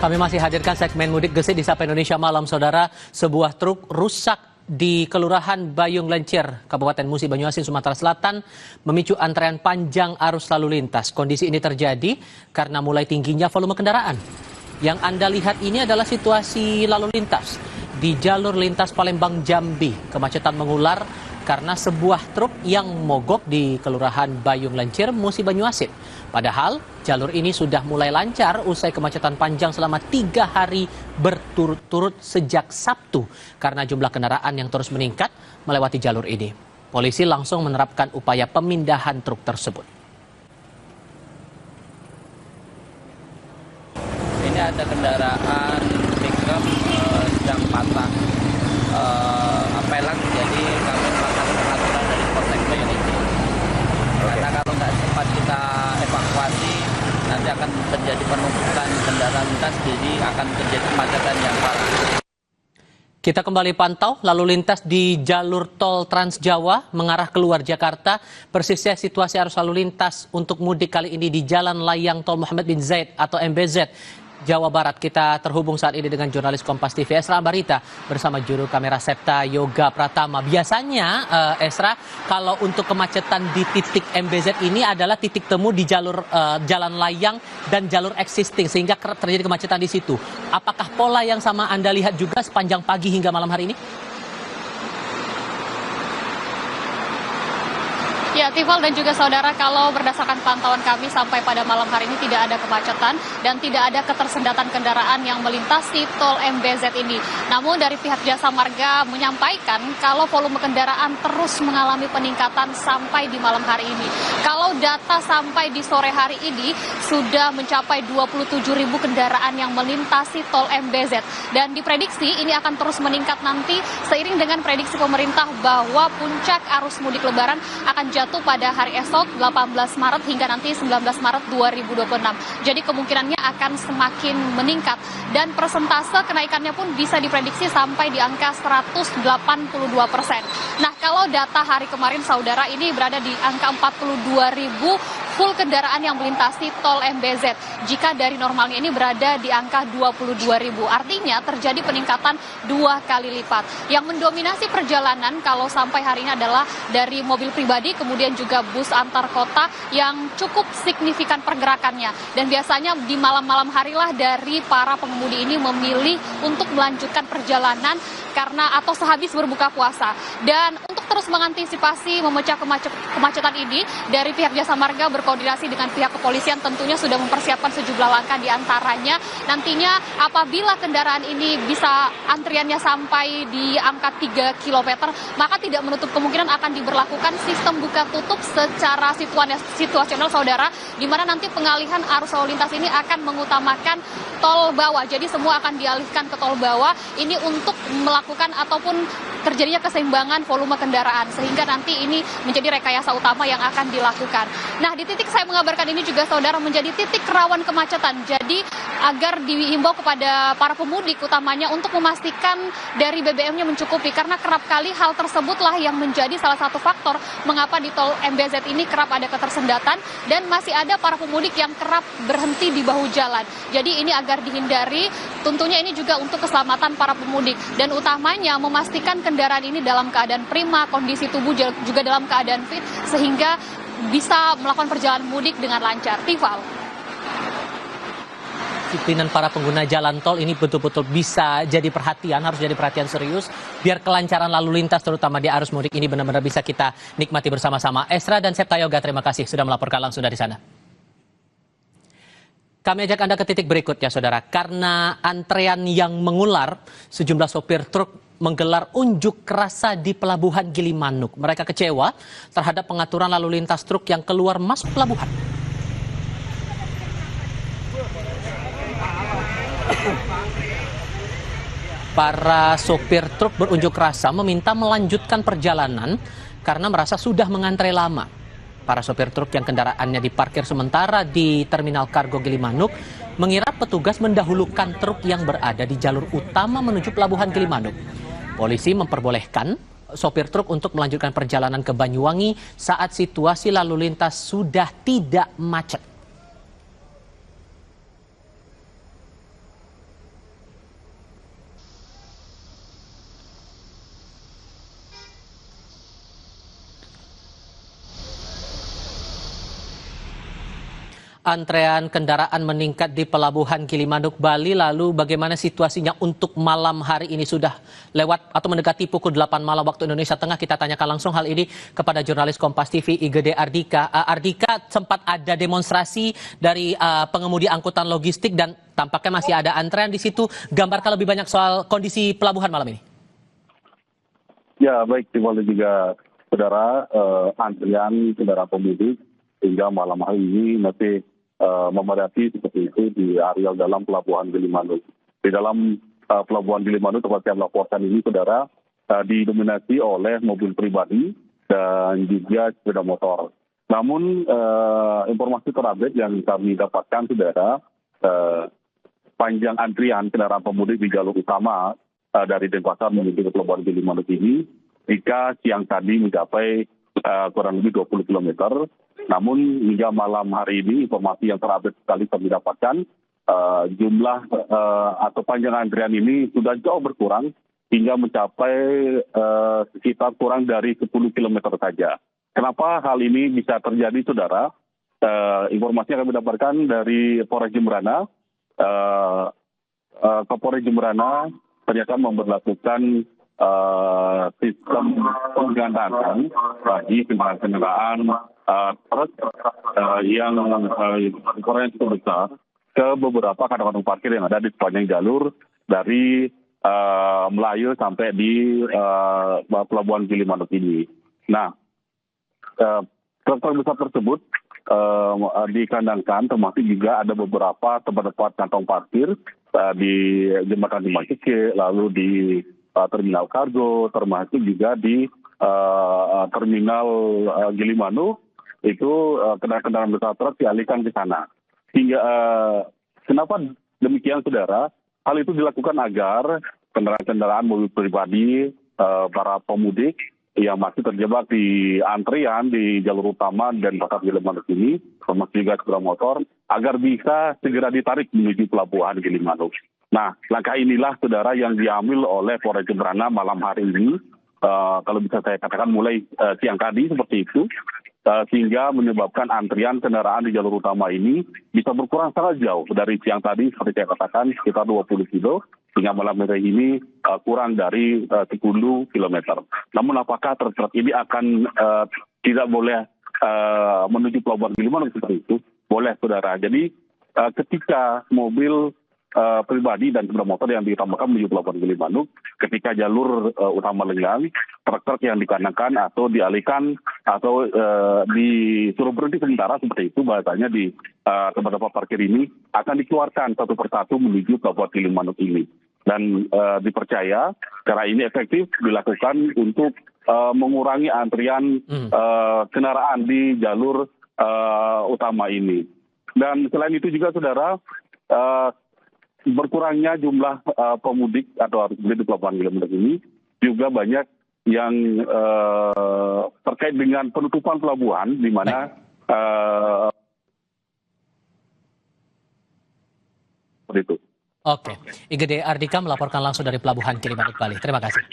Kami masih hadirkan segmen Mudik Gesit di Sapa Indonesia Malam, Saudara. Sebuah truk rusak di Kelurahan Bayung Lencir, Kabupaten Musi Banyuasin, Sumatera Selatan, memicu antrean panjang arus lalu lintas. Kondisi ini terjadi karena mulai tingginya volume kendaraan. Yang Anda lihat ini adalah situasi lalu lintas di jalur lintas Palembang Jambi. Kemacetan mengular karena sebuah truk yang mogok di Kelurahan Bayung Lencir, Musi Banyuasin. Padahal jalur ini sudah mulai lancar usai kemacetan panjang selama 3 hari berturut-turut sejak Sabtu karena jumlah kendaraan yang terus meningkat melewati jalur ini. Polisi langsung menerapkan upaya pemindahan truk tersebut. Ini ada kendaraan pickup sedang patah pelang, jadi kami melakukan pengaturan dari Polsek Bayung Lencir. Karena kalau nggak cepat kita evakuasi, nanti akan terjadi penumpukan kendaraan lintas, jadi akan terjadi kemacetan yang parah. Kita kembali pantau lalu lintas di jalur tol Trans Jawa mengarah keluar Jakarta. Persisnya situasi arus lalu lintas untuk mudik kali ini di Jalan Layang Tol Muhammad bin Zaid atau MBZ, Jawa Barat. Kita terhubung saat ini dengan jurnalis Kompas TV Esra Ambarita bersama juru kamera Septa Yoga Pratama. Biasanya Esra, kalau untuk kemacetan di titik MBZ ini adalah titik temu di jalur jalan layang dan jalur existing sehingga kerap terjadi kemacetan di situ. Apakah pola yang sama Anda lihat juga sepanjang pagi hingga malam hari ini? Ya, Tifal dan juga saudara, kalau berdasarkan pantauan kami sampai pada malam hari ini tidak ada kemacetan dan tidak ada ketersendatan kendaraan yang melintasi tol MBZ ini. Namun dari pihak Jasa Marga menyampaikan kalau volume kendaraan terus mengalami peningkatan sampai di malam hari ini. Kalau data sampai di sore hari ini sudah mencapai 27.000 kendaraan yang melintasi tol MBZ. Dan diprediksi ini akan terus meningkat nanti seiring dengan prediksi pemerintah bahwa puncak arus mudik lebaran akan jatuh pada hari esok 18 Maret hingga nanti 19 Maret 2026. Jadi kemungkinannya akan semakin meningkat dan persentase kenaikannya pun bisa diprediksi sampai di angka 182%. Nah, kalau data hari kemarin saudara ini berada di angka 42.000 full kendaraan yang melintasi tol MBZ. Jika dari normalnya ini berada di angka 22.000. Artinya terjadi peningkatan 2 kali lipat. Yang mendominasi perjalanan kalau sampai hari ini adalah dari mobil pribadi, kemudian juga bus antar kota yang cukup signifikan pergerakannya. Dan biasanya di malam-malam harilah dari para pengemudi ini memilih untuk melanjutkan perjalanan karena atau sehabis berbuka puasa. Dan untuk terus mengantisipasi memecah kemacetan ini, dari pihak Jasa Marga berkoordinasi dengan pihak kepolisian tentunya sudah mempersiapkan sejumlah langkah, di antaranya nantinya apabila kendaraan ini bisa antriannya sampai di angka 3 km, maka tidak menutup kemungkinan akan diberlakukan sistem buka tutup secara situasional saudara, di mana nanti pengalihan arus lalu lintas ini akan mengutamakan tol bawah. Jadi semua akan dialihkan ke tol bawah ini untuk melakukan ataupun terjadinya keseimbangan volume kendaraan, sehingga nanti ini menjadi rekayasa utama yang akan dilakukan. Nah, di titik saya mengabarkan ini juga saudara menjadi titik rawan kemacetan. Jadi agar dihimbau kepada para pemudik utamanya untuk memastikan dari BBM-nya mencukupi, karena kerap kali hal tersebutlah yang menjadi salah satu faktor mengapa di tol MBZ ini kerap ada ketersendatan dan masih ada para pemudik yang kerap berhenti di bahu jalan. Jadi ini agar dihindari, tentunya ini juga untuk keselamatan para pemudik dan utamanya memastikan kendaraan ini dalam keadaan prima, kondisi tubuh juga dalam keadaan fit sehingga bisa melakukan perjalanan mudik dengan lancar. Tifal. Disiplinan para pengguna jalan tol ini betul-betul bisa jadi perhatian, harus jadi perhatian serius biar kelancaran lalu lintas terutama di arus mudik ini benar-benar bisa kita nikmati bersama-sama. Esra dan Septa Yoga, terima kasih sudah melaporkan langsung dari sana. Kami ajak Anda ke titik berikutnya, saudara. Karena antrean yang mengular, sejumlah sopir truk menggelar unjuk rasa di Pelabuhan Gilimanuk. Mereka kecewa terhadap pengaturan lalu lintas truk yang keluar masuk pelabuhan. Para sopir truk berunjuk rasa meminta melanjutkan perjalanan karena merasa sudah mengantre lama. Para sopir truk yang kendaraannya diparkir sementara di Terminal Kargo Gilimanuk mengira petugas mendahulukan truk yang berada di jalur utama menuju Pelabuhan Gilimanuk. Polisi memperbolehkan sopir truk untuk melanjutkan perjalanan ke Banyuwangi saat situasi lalu lintas sudah tidak macet. Antrean kendaraan meningkat di Pelabuhan Gilimanuk, Bali. Lalu bagaimana situasinya untuk malam hari ini? Sudah lewat atau mendekati pukul 8 malam waktu Indonesia Tengah. Kita tanyakan langsung hal ini kepada jurnalis Kompas TV Igede Ardika. Ardika, sempat ada demonstrasi dari pengemudi angkutan logistik dan tampaknya masih ada antrean di situ. Gambarkan lebih banyak soal kondisi pelabuhan malam ini. Ya, baik, terima kasih juga saudara. Antrian kendaraan pemudik hingga malam hari ini masih memadati seperti itu di areal dalam Pelabuhan Gilimanuk. Di dalam Pelabuhan Gilimanuk, tempat saya melaporkan ini, saudara, didominasi oleh mobil pribadi dan juga sepeda motor. Namun informasi terupdate yang kami dapatkan, saudara, panjang antrian kendaraan pemudik di jalur utama dari Denpasar menuju ke Pelabuhan Gilimanuk ini, jika siang tadi mencapai kurang lebih 20 km. Namun hingga malam hari ini informasi yang terupdate sekali kami dapatkan, jumlah atau panjang antrian ini sudah jauh berkurang hingga mencapai sekitar kurang dari 10 km saja. Kenapa hal ini bisa terjadi, saudara? Informasi yang kami dapatkan dari Polres Jemberana, Kapolres Jemberana ternyata memberlakukan sistem penggandaan bagi kendaraan truk yang ukurannya cukup besar ke beberapa kantong-kantong parkir yang ada di sepanjang jalur dari Melayu sampai di Pelabuhan Gilimanuk ini. Nah, truk besar tersebut dikandangkan, termasuk juga ada beberapa tempat-tempat kantong parkir di Jembatan Dimas Cike, lalu di Terminal Kargo, termasuk juga di Terminal Gilimanuk. Itu kendaraan besar truk dialihkan ke sana. Hingga kenapa demikian, saudara? Hal itu dilakukan agar kendaraan-kendaraan mobil pribadi para pemudik yang masih terjebak di antrian di jalur utama dan Pasar Gilimanuk ini, termasuk juga sepeda motor, agar bisa segera ditarik menuju Pelabuhan Gilimanuk. Nah, langkah inilah, saudara, yang diambil oleh Polres Jemberana malam hari ini. Kalau bisa saya katakan mulai siang tadi seperti itu, sehingga menyebabkan antrian kendaraan di jalur utama ini bisa berkurang sangat jauh dari siang tadi, seperti saya katakan sekitar 20 kilo, hingga malam hari ini kurang dari 10 km. Namun apakah truk ini akan tidak boleh menuju Pelabuhan Gilimanuk seperti itu? Boleh, saudara. Jadi ketika mobil pribadi dan sepeda motor yang ditambahkan menuju Pelabuhan Gilimanuk, ketika jalur utama lenggang, truk-truk yang dikarenakan atau dialihkan atau disuruh berhenti sementara seperti itu, bahasanya di tempat-tempat parkir ini akan dikeluarkan satu persatu menuju Pelabuhan Gilimanuk ini. Dan dipercaya cara ini efektif dilakukan untuk mengurangi antrian kendaraan di jalur utama ini. Dan selain itu juga, saudara, berkurangnya jumlah pemudik atau arus mudik di Pelabuhan Gilimanuk ini juga banyak yang terkait dengan penutupan pelabuhan, di mana seperti itu. Oke, Igede Ardika melaporkan langsung dari Pelabuhan Gilimanuk, Bali. Terima kasih.